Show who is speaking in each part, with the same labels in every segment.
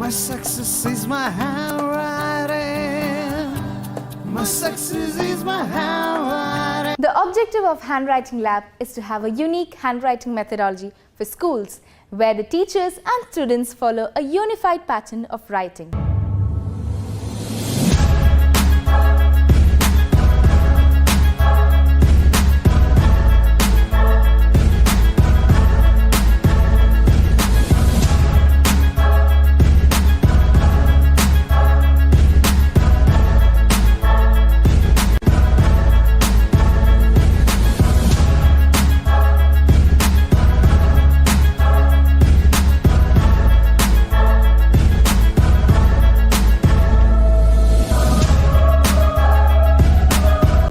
Speaker 1: My success is my handwriting. My success is my handwriting.
Speaker 2: The objective of Handwriting Lab is to have a unique handwriting methodology for schools where the teachers and students follow a unified pattern of writing.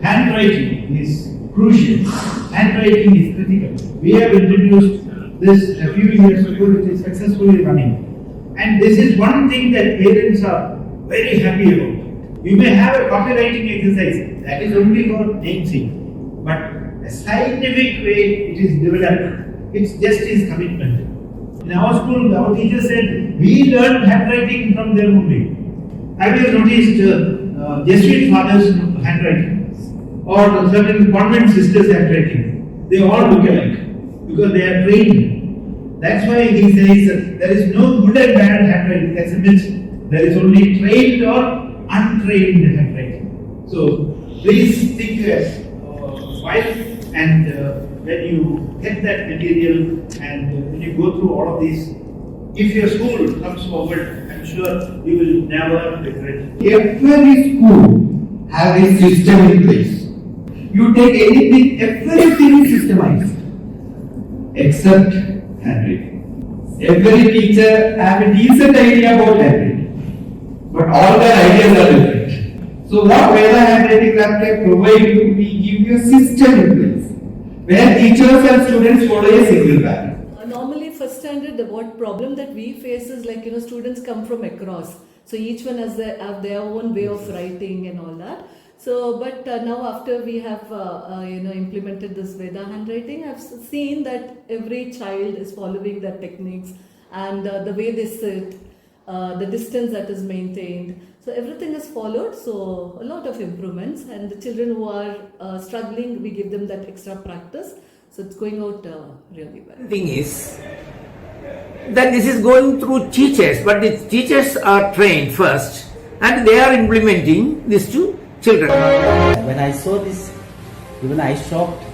Speaker 3: Handwriting is crucial. Handwriting is critical. We have introduced this a few years ago. It is successfully running. And this is one thing that parents are very happy about. You may have a copywriting exercise that is only for namesake. But a scientific way it is developed. It's just his commitment. In our school, our teacher said, we learned handwriting from them only. Have you noticed Jesuit fathers' handwriting? Or certain convent sisters' handwriting? They all look alike because they are trained. That's why he says that there is no good and bad handwriting. That's a myth. There is only trained or untrained handwriting. So please think while and when you get that material and when you go through all of these, if your school comes forward, I'm sure you will never regret.
Speaker 4: Every school have a system in place. You take anything, everything is systemized except handwriting. Every teacher have a decent idea about handwriting, but all their ideas are different. So what Veda Handwriting Lab can provide you, we give you a system in place where teachers and students follow a single pattern.
Speaker 5: Normally first standard, what problem that we face is like, students come from across. So each one has their own way of writing and all that. So, but now after we have, implemented this Veda handwriting, I've seen that every child is following their techniques and the way they sit, the distance that is maintained. So everything is followed. So a lot of improvements, and the children who are struggling, we give them that extra practice. So it's going out really well.
Speaker 6: Thing is that this is going through teachers, but the teachers are trained first and they are implementing this to children.
Speaker 7: When I saw this, even I shocked.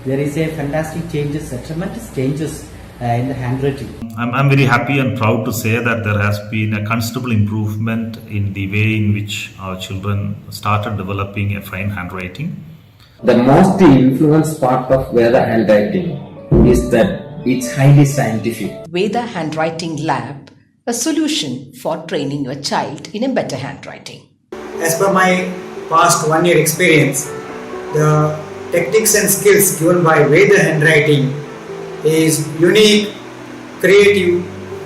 Speaker 7: There is a fantastic changes, tremendous changes in the handwriting.
Speaker 8: I'm very happy and proud to say that there has been a considerable improvement in the way in which our children started developing a fine handwriting.
Speaker 9: The most influenced part of Veda handwriting is that it's highly scientific.
Speaker 10: Veda Handwriting Lab, a solution for training your child in a better handwriting.
Speaker 11: As per my past 1 year experience, the techniques and skills given by Veda handwriting is unique, creative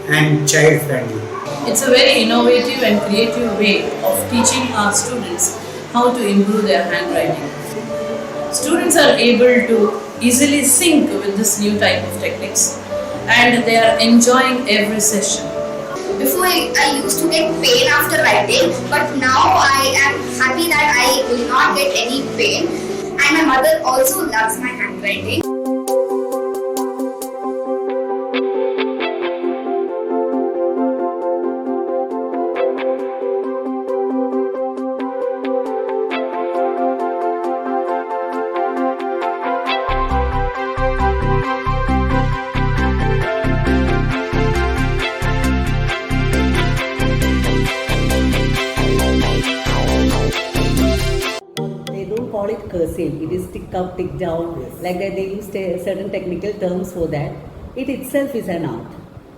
Speaker 11: and child friendly.
Speaker 12: It's a very innovative and creative way of teaching our students how to improve their handwriting. Students are able to easily sync with this new type of techniques and they are enjoying every session.
Speaker 13: Before I used to get pain after writing, but now I am happy that I will not get any pain, and my mother also loves my handwriting.
Speaker 5: Call it cursive, it is tick up, tick down, like that. They use certain technical terms for that. It itself is an art.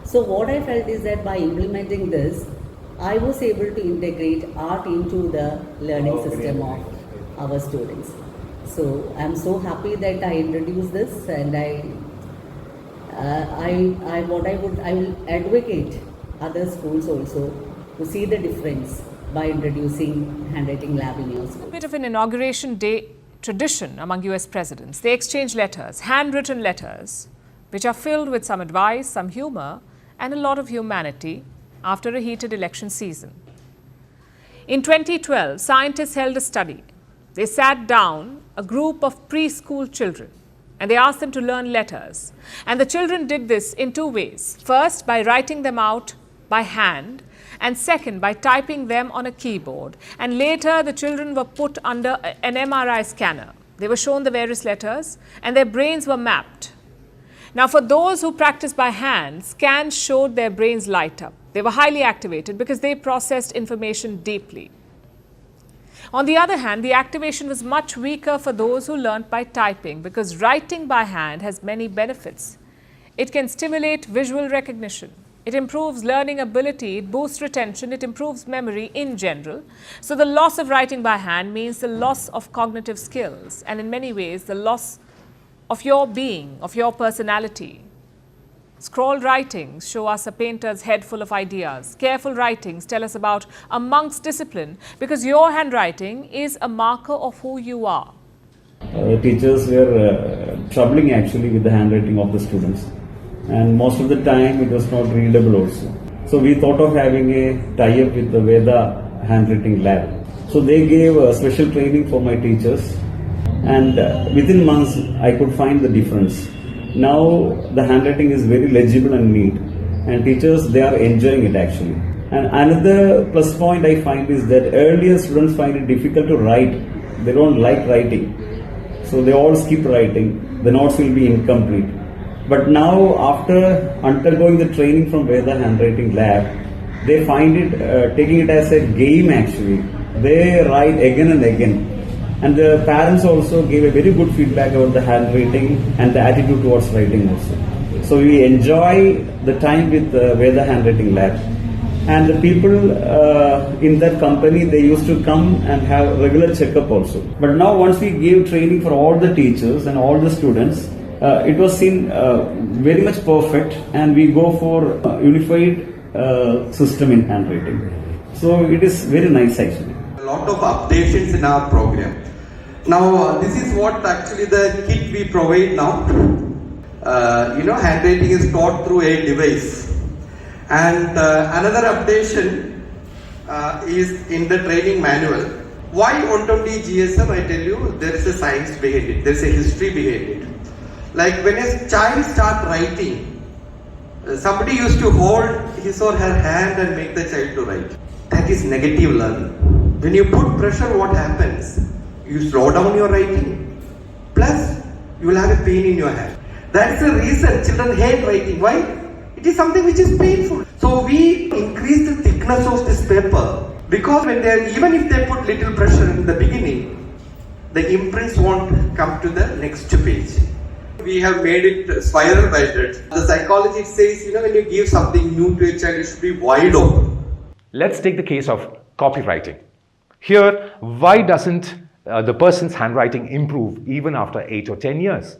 Speaker 5: So what I felt is that by implementing this, I was able to integrate art into the learning system of our students. So I'm so happy that I introduced this, and I will advocate other schools also to see the difference by introducing handwriting lab in your school.
Speaker 14: A bit of an inauguration day tradition among US presidents. They exchange letters, handwritten letters, which are filled with some advice, some humor, and a lot of humanity. after a heated election season. In 2012, scientists held a study. They sat down a group of preschool children and they asked them to learn letters. And the children did this in two ways. First, by writing them out by hand, and second, by typing them on a keyboard. And later, the children were put under an MRI scanner. They were shown the various letters and their brains were mapped. Now, for those who practiced by hand, scans showed their brains light up. They were highly activated because they processed information deeply. On the other hand, the activation was much weaker for those who learnt by typing because writing by hand has many benefits. It can stimulate visual recognition. It improves learning ability, it boosts retention, it improves memory in general. So the loss of writing by hand means the loss of cognitive skills and in many ways the loss of your being, of your personality. Scroll writings show us a painter's head full of ideas. Careful writings tell us about a monk's discipline because your handwriting is a marker of who you are.
Speaker 15: The teachers were troubling actually with the handwriting of the students, and most of the time it was not readable also. So we thought of having a tie-up with the Veda handwriting lab. So they gave a special training for my teachers, and within months I could find the difference. Now the handwriting is very legible and neat, and teachers, they are enjoying it actually. And another plus point I find is that earlier students find it difficult to write. They don't like writing, so they all skip writing. The notes will be incomplete. But now, after undergoing the training from Veda handwriting lab, they find it taking it as a game actually. They write again and again. And the parents also gave a very good feedback about the handwriting and the attitude towards writing also. So we enjoy the time with the Veda handwriting lab. And the people in that company, they used to come and have regular checkup also. But now once we gave training for all the teachers and all the students, it was seen very much perfect, and we go for unified system in handwriting. So it is very nice actually.
Speaker 4: A lot of updations in our program. Now this is what actually the kit we provide now. Handwriting is taught through a device. And another updation is in the training manual. Why 120 GSM? I tell you, there is a science behind it. There is a history behind it. Like when a child starts writing, somebody used to hold his or her hand and make the child to write. That is negative learning. When you put pressure, what happens? You slow down your writing. Plus, you will have a pain in your hand. That's the reason children hate writing. Why? It is something which is painful. So we increase the thickness of this paper because when even if they put little pressure in the beginning, the imprints won't come to the next page. We have made it spiral welded. The psychology says, when you give something new to a child, it should be wide open.
Speaker 16: Let's take the case of copywriting. Here, why doesn't the person's handwriting improve even after 8 or 10 years?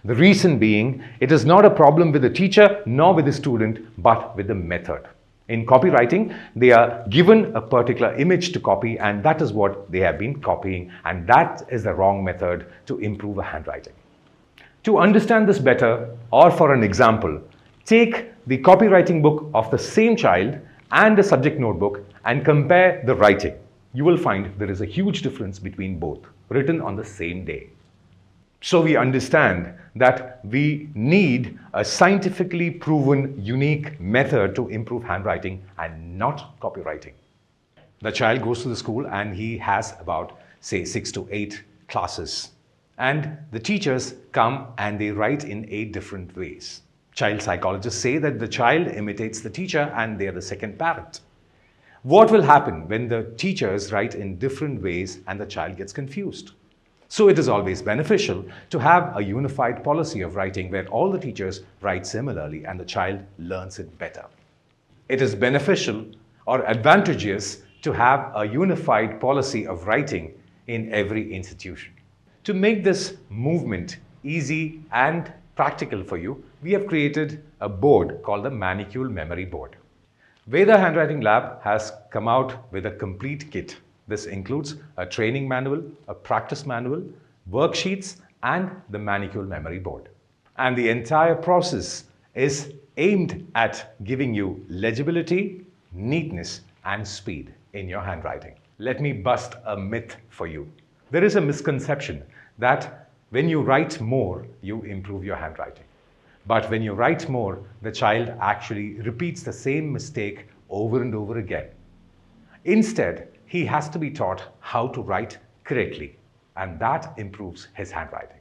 Speaker 16: The reason being, it is not a problem with the teacher nor with the student, but with the method. In copywriting, they are given a particular image to copy, and that is what they have been copying, and that is the wrong method to improve a handwriting. To understand this better, or for an example, take the copywriting book of the same child and the subject notebook and compare the writing. You will find there is a huge difference between both, written on the same day. So we understand that we need a scientifically proven, unique method to improve handwriting and not copywriting. The child goes to the school and he has about, say, 6 to 8 classes. And the teachers come and they write in 8 different ways. Child psychologists say that the child imitates the teacher and they are the second parent. What will happen when the teachers write in different ways and the child gets confused? So it is always beneficial to have a unified policy of writing where all the teachers write similarly and the child learns it better. It is beneficial or advantageous to have a unified policy of writing in every institution. To make this movement easy and practical for you, we have created a board called the Manicule Memory Board. Veda Handwriting Lab has come out with a complete kit. This includes a training manual, a practice manual, worksheets, and the Manicule Memory Board. And the entire process is aimed at giving you legibility, neatness, and speed in your handwriting. Let me bust a myth for you. There is a misconception that when you write more, you improve your handwriting. But when you write more, the child actually repeats the same mistake over and over again. Instead, he has to be taught how to write correctly, and that improves his handwriting.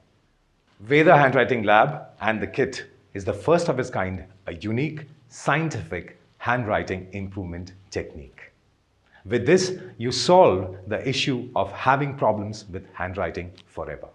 Speaker 16: Veda Handwriting Lab and the kit is the first of its kind, a unique, scientific handwriting improvement technique. With this, you solve the issue of having problems with handwriting forever.